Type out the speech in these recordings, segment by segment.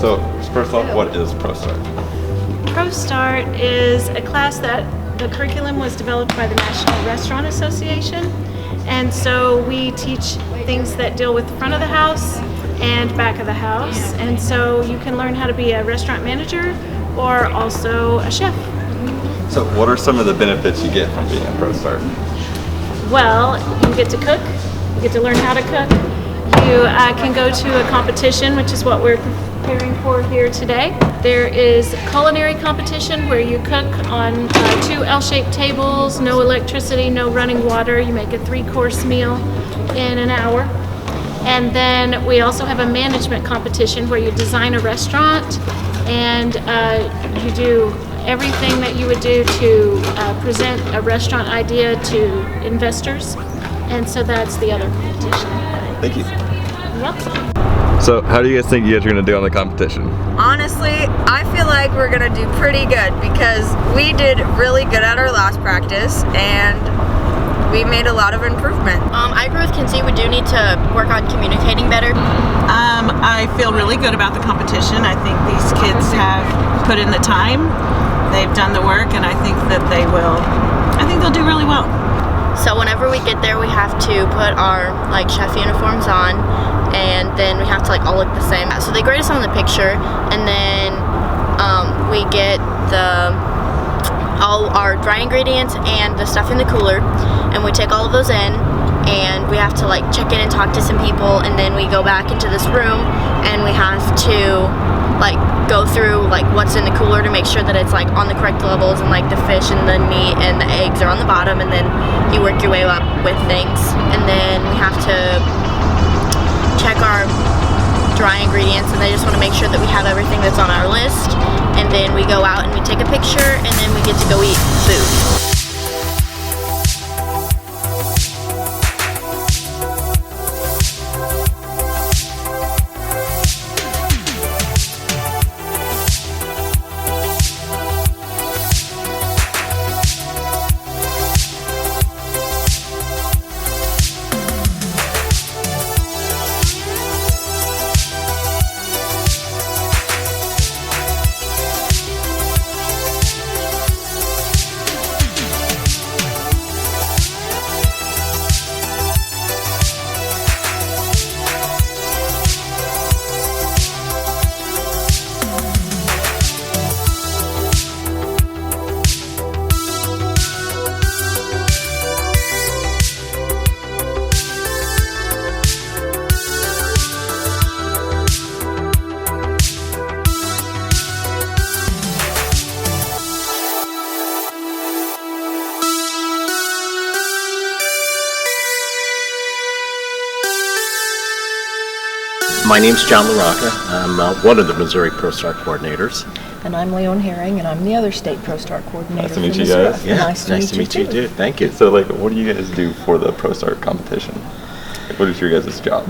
So first off, what is ProStart? ProStart is a class that the curriculum was developed by the National Restaurant Association, and so we teach things that deal with the front of the house and back of the house, and so you can learn how to be a restaurant manager or also a chef. So what are some of the benefits you get from being a ProStart? Well, you get to cook, you get to learn how to cook, you can go to a competition, which is what we're preparing for here today. There is culinary competition where you cook on 2 L-shaped tables, no electricity, no running water. You make a 3-course meal in an hour. And then we also have a management competition where you design a restaurant and you do everything that you would do to present a restaurant idea to investors. And so that's the other competition. Thank you. You're welcome. So how do you guys think you guys are going to do on the competition? Honestly, I feel like we're going to do pretty good because we did really good at our last practice and we made a lot of improvement. I agree with Kinsey. We do need to work on communicating better. I feel really good about the competition. I think these kids have put in the time, they've done the work, and I think that they'll do really well. So whenever we get there, we have to put our chef uniforms on, and then we have to all look the same. So they grade us on the picture, and then we get all our dry ingredients and the stuff in the cooler, and we take all of those in, and we have to check in and talk to some people, and then we go back into this room and we have to go through what's in the cooler to make sure that it's on the correct levels, and the fish and the meat and the eggs are on the bottom, and then you work your way up with things, and then we have to check our dry ingredients, and they just want to make sure that we have everything that's on our list, and then we go out and we take a picture, and then we get to go eat food. My name's John LaRocca. I'm one of the Missouri ProStart coordinators. And I'm Leon Herring, and I'm the other state ProStart coordinator. Nice to meet you guys. Yeah, nice to meet you too. Thank you. So what do you guys do for the ProStart competition? What is your guys' job?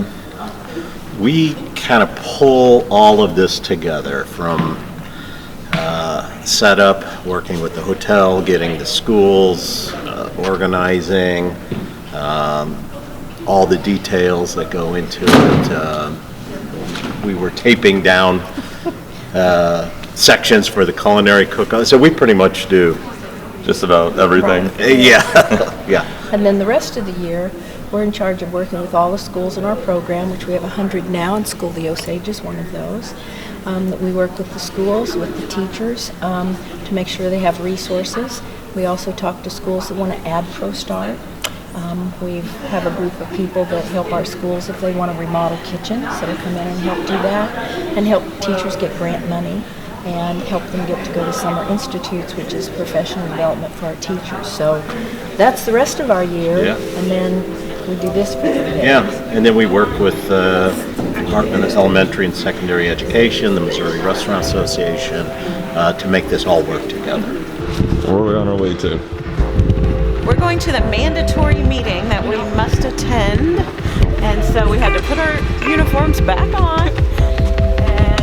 We kind of pull all of this together from setup, working with the hotel, getting the schools, organizing, all the details that go into it. We were taping down sections for the culinary cook-off, so we pretty much do just about everything. Right. Yeah, yeah. And then the rest of the year, we're in charge of working with all the schools in our program, which we have 100 now, and School of the Osage is one of those. We work with the schools, with the teachers, to make sure they have resources. We also talk to schools that want to add ProStart. We have a group of people that help our schools if they want to remodel kitchens, so they come in and help do that, and help teachers get grant money, and help them get to go to summer institutes, which is professional development for our teachers. So that's the rest of our year, Yeah. and then we do this for 3 days. Yeah, and then we work with the Department of Elementary and Secondary Education, the Missouri Restaurant Association, to make this all work together. Where are we on our way to? We're going to the mandatory meeting that we must attend, and so we had to put our uniforms back on, and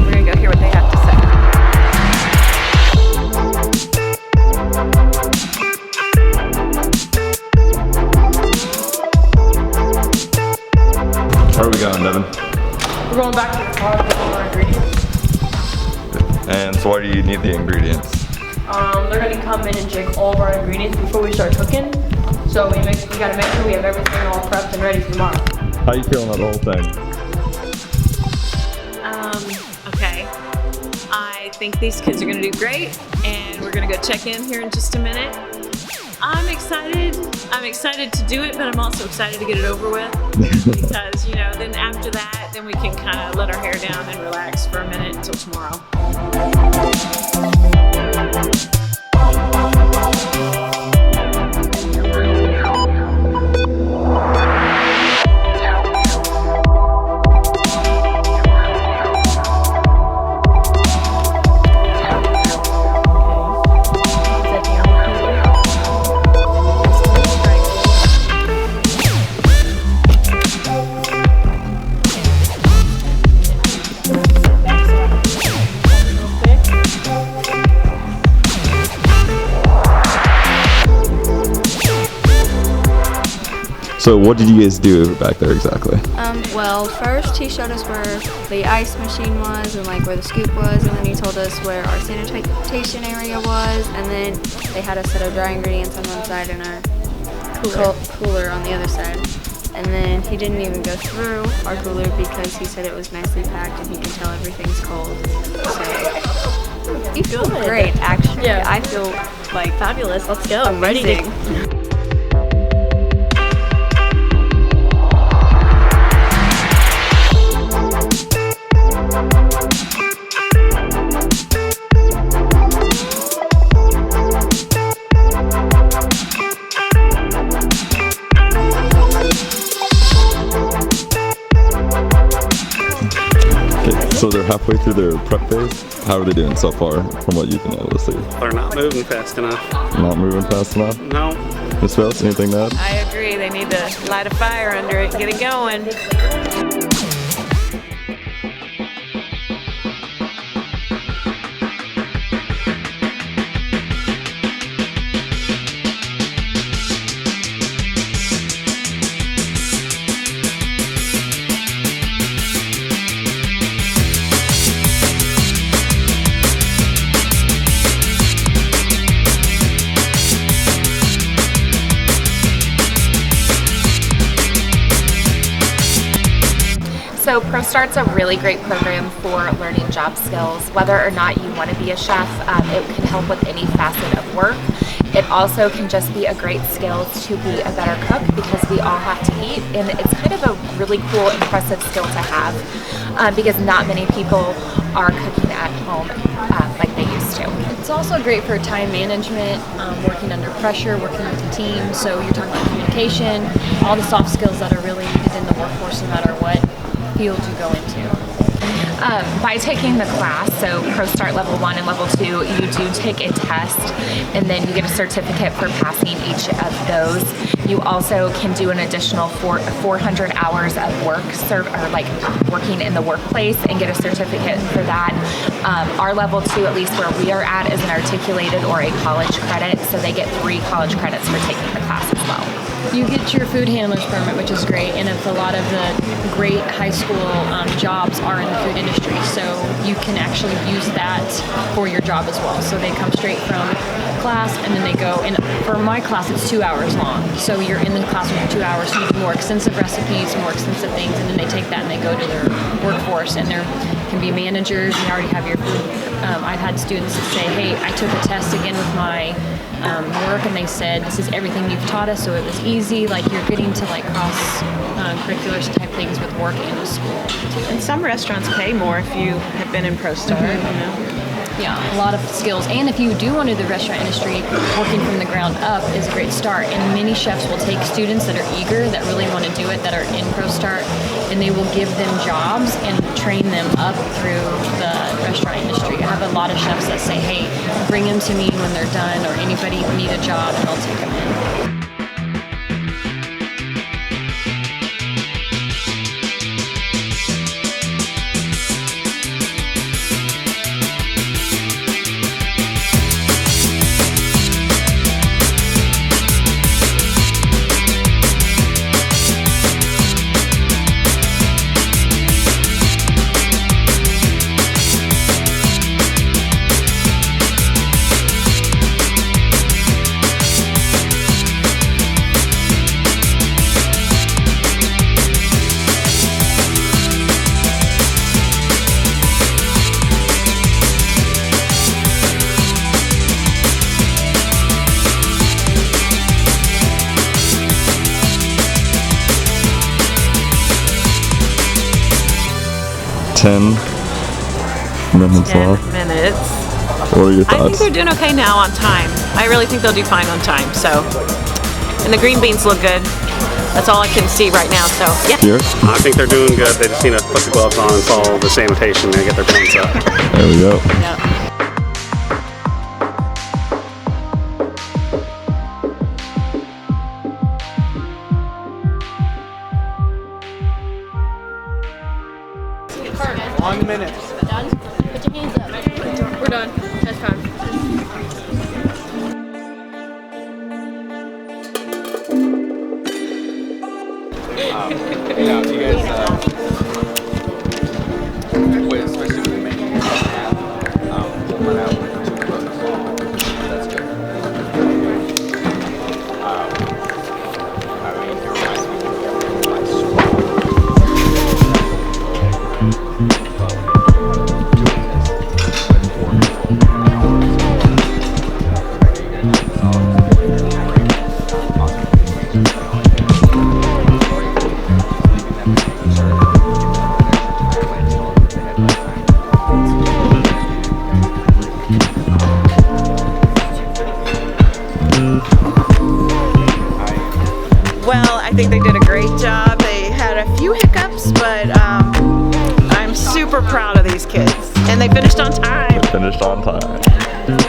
we're going to go hear what they have to say. Where are we going, Devin? We're going back to the car with all our ingredients. And so why do you need the ingredients? They're gonna come in and check all of our ingredients before we start cooking. So we gotta make sure we have everything all prepped and ready for tomorrow. How you feeling about the whole thing? Okay. I think these kids are gonna do great, and we're gonna go check in here in just a minute. I'm excited. I'm excited to do it, but I'm also excited to get it over with because, you know, then after that, then we can kind of let our hair down and relax for a minute until tomorrow. So what did you guys do back there exactly? Well, first he showed us where the ice machine was and like where the scoop was, and then he told us where our sanitation area was, and then they had a set of dry ingredients on one side and a cooler on the other side. And then he didn't even go through our cooler because he said it was nicely packed and he can tell everything's cold. So you feel great, actually. Yeah. I feel like Fabulous. Let's go. I'm ready to. So they're halfway through their prep phase. How are they doing so far from what you've been able to see? They're not moving fast enough. Not moving fast enough? No. Ms. Phelps, anything to add? I agree. They need to light a fire under it and get it going. So ProStart's a really great program for learning job skills. Whether or not you want to be a chef, it can help with any facet of work. It also can just be a great skill to be a better cook because we all have to eat, and it's kind of a really cool, impressive skill to have because not many people are cooking at home like they used to. It's also great for time management, working under pressure, working with a team. So you're talking about communication, all the soft skills that are really needed in the workforce no matter what field you go into. By taking the class, so ProStart Level 1 and Level 2, you do take a test and then you get a certificate for passing each of those. You also can do an additional 400 hours of work, or like working in the workplace, and get a certificate for that. Our Level 2, at least where we are at, is an articulated or a college credit, so they get 3 college credits for taking the class as well. You get your food handler's permit, which is great, and if a lot of the great high school jobs are in the food industry, so you can actually use that for your job as well. So they come straight from class and then they go, and for my class it's 2 hours long, so you're in the classroom for 2 hours, so you do more extensive recipes, more extensive things, and then they take that and they go to their workforce, and there can be managers, you already have your food. I've had students that say, hey, I took a test again with my work, and they said, this is everything you've taught us, so it was easy. Like, you're getting to like cross curricular type things with work and with school. And some restaurants pay more if you have been in ProStart, you know. Yeah, a lot of skills. And if you do want to do the restaurant industry, working from the ground up is a great start. And many chefs will take students that are eager, that really want to do it, that are in ProStart, and they will give them jobs and train them up through the restaurant industry. I have a lot of chefs that say, hey, bring them to me when they're done, or anybody need a job, and I'll take them in. 10 minutes 10 left. minutes. What are your I think thoughts? they're doing okay now on time. I really think they'll do fine on time. So, and the green beans look good. That's all I can see right now. So, yeah. Yours? I think they're doing good. They just need to put the gloves on and follow the sanitation and get their points up. There we go. Yeah. Done? Put your hands up. We're done. That's time. Especially with the main one out with 2 close. That's good. I mean, it reminds me of Well, I think they did a great job. They had a few hiccups, but I'm super proud of these kids. And they finished on time. Finished on time.